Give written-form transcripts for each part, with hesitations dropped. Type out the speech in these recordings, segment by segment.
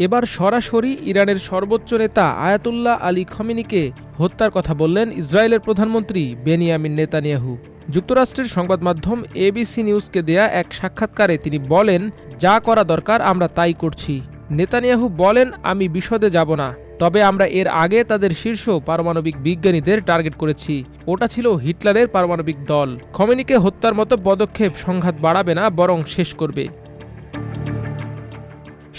এবার সরাসরি ইরানের সর্বোচ্চ নেতা আয়াতুল্লাহ আলী খমেনিকে হত্যার কথা বললেন ইসরায়েলের প্রধানমন্ত্রী বেনিয়ামিন নেতানিয়াহু। যুক্তরাষ্ট্রের সংবাদ মাধ্যম এবিসি নিউজকে দেয়া এক সাক্ষাৎকারে তিনি বলেন, যা করা দরকার আমরা তাই করছি। নেতানিয়াহু বলেন, আমি বিশদে যাব না, তবে আমরা এর আগে তাদের শীর্ষ পারমাণবিক বিজ্ঞানীদের টার্গেট করেছি। ওটা ছিল হিটলারের পারমাণবিক দল। খমেনিকে হত্যার মতো পদক্ষেপ সংঘাত বাড়াবে না, বরং শেষ করবে।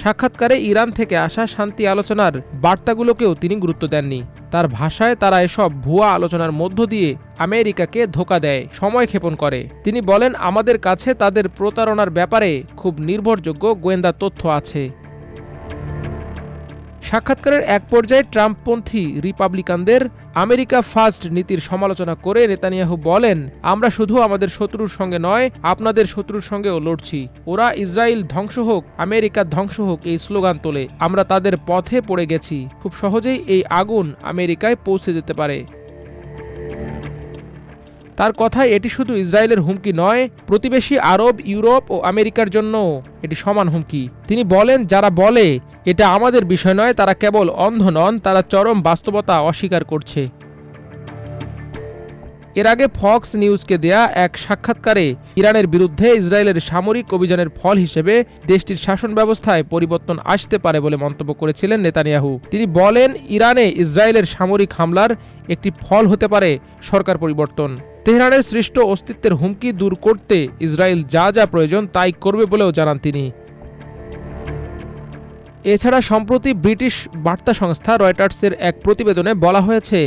সাক্ষাৎকারে ইরান থেকে আসা শান্তি আলোচনার বার্তাগুলোকেও তিনি গুরুত্ব দেননি। তার ভাষায় তারা এসব ভুয়া আলোচনার মধ্য দিয়ে আমেরিকাকে ধোঁকা দেয়, সময় ক্ষেপণ করে। তিনি বলেন, আমাদের কাছে তাদের প্রতারণার ব্যাপারে খুব নির্ভরযোগ্য গোয়েন্দা তথ্য আছে। সাক্ষাৎকারের এক পর্যায়ে ট্রাম্পপন্থী রিপাবলিকানদের আমেরিকা ফার্স্ট নীতির সমালোচনা করে নেতানিয়াহু বলেন, আমরা শুধু আমাদের শত্রুর সঙ্গে নয়, আপনাদের শত্রুর সঙ্গেও লড়ছি। ওরা ইসরায়েল ধ্বংস হোক, আমেরিকা ধ্বংস হোক এই স্লোগান তোলে। আমরা তাদের পথে পড়ে গেছি। খুব সহজেই এই আগুন আমেরিকায় পৌঁছে যেতে পারে। তার কথায় এটি শুধু ইসরায়েলের হুমকি নয়, প্রতিবেশী আরব, ইউরোপ ও আমেরিকার জন্য এটি সমান হুমকি। তিনি বলেন, যারা বলে এটা আমাদের বিষয় নয়, তারা কেবল অন্ধ নন, তারা চরম বাস্তবতা অস্বীকার করছে। এর আগে ফক্স নিউজকে দেয়া এক সাক্ষাৎকারে ইরানের বিরুদ্ধে ইসরায়েলের সামরিক অভিযানের ফল হিসেবে দেশটির শাসন ব্যবস্থায় পরিবর্তন আসতে পারে বলে মন্তব্য করেছিলেন নেতানিয়াহু। তিনি বলেন, ইরানে ইসরায়েলের সামরিক হামলার একটি ফল হতে পারে সরকার পরিবর্তন। তেহরানের সৃষ্ট অস্তিত্বের হুমকি দূর করতে ইসরায়েল যা যা প্রয়োজন তাই করবে বলেও জানান তিনি। এছাড়া সম্প্রতি ব্রিটিশ বার্তা সংস্থা রয়টার্সের এক প্রতিবেদনে বলা হয়েছে,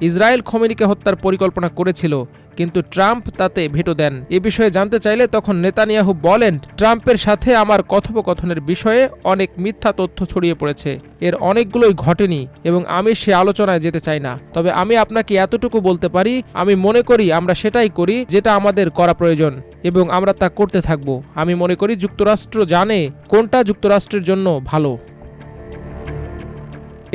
ইসরায়েল খমেনিকে হত্যার পরিকল্পনা করেছিল, কিন্তু ট্রাম্প তাতে ভেটো দেন। এ বিষয়ে জানতে চাইলে তখন নেতানিয়াহু বলেন, ট্রাম্পের সাথে আমার কথোপকথনের বিষয়ে অনেক মিথ্যা তথ্য ছড়িয়ে পড়েছে। এর অনেকগুলোই ঘটেনি এবং আমি সে আলোচনায় যেতে চাই না। তবে আমি আপনাকে এতটুকু বলতে পারি, আমি মনে করি আমরা সেটাই করি যেটা আমাদের করা প্রয়োজন এবং আমরা তা করতে থাকব। আমি মনে করি যুক্তরাষ্ট্র জানে কোনটা যুক্তরাষ্ট্রের জন্য ভালো।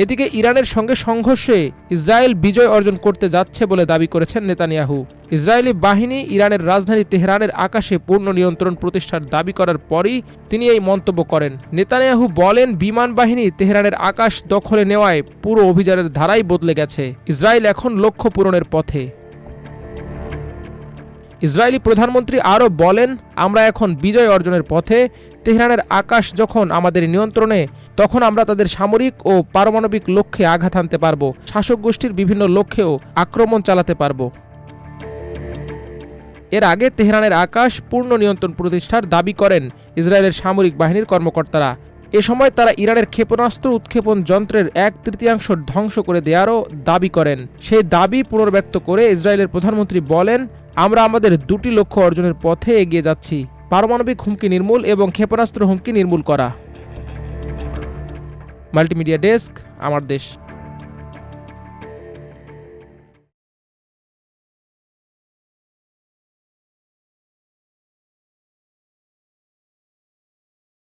এদিকে ইরানের সঙ্গে সংঘর্ষে ইসরায়েল বিজয় অর্জন করতে যাচ্ছে বলে দাবি করেছেন নেতানিয়াহু। ইসরায়েলি বাহিনী ইরানের রাজধানী তেহরানের আকাশে পূর্ণ নিয়ন্ত্রণ প্রতিষ্ঠার দাবি করার পরই তিনি এই মন্তব্য করেন। নেতানিয়াহু বলেন, বিমান বাহিনী তেহরানের আকাশ দখলে নেওয়ায় পুরো অভিযানের ধারাই বদলে গেছে। ইসরায়েল এখন লক্ষ্য পূরণের পথে। ইসরায়েলি প্রধানমন্ত্রী আরও বলেন, আমরা এখন বিজয় অর্জনের পথে। তেহরানের আকাশ যখন আমাদের নিয়ন্ত্রণে, তখন আমরা তাদের সামরিক ও পারমাণবিক লক্ষ্যে আঘাত হানতে পারব, শাসক গোষ্ঠীর বিভিন্ন লক্ষ্যেও আক্রমণ চালাতে পারব। এর আগে তেহরানের আকাশ পূর্ণ নিয়ন্ত্রণ প্রতিষ্ঠার দাবি করেন ইসরায়েলের সামরিক বাহিনীর কর্মকর্তারা। এ সময় তারা ইরানের ক্ষেপণাস্ত্র উৎক্ষেপণ যন্ত্রের 1/3 ধ্বংস করে দেওয়ারও দাবি করেন। সেই দাবি পুনর্ব্যক্ত করে ইসরায়েলের প্রধানমন্ত্রী বলেন, আমরা আমাদের দুটি লক্ষ্য অর্জনের পথে এগিয়ে যাচ্ছি, পারমাণবিক হুমকি নির্মূল এবং ক্ষেপণাস্ত্র হুমকি নির্মূল করা। মাল্টিমিডিয়া ডেস্ক, আমার দেশ।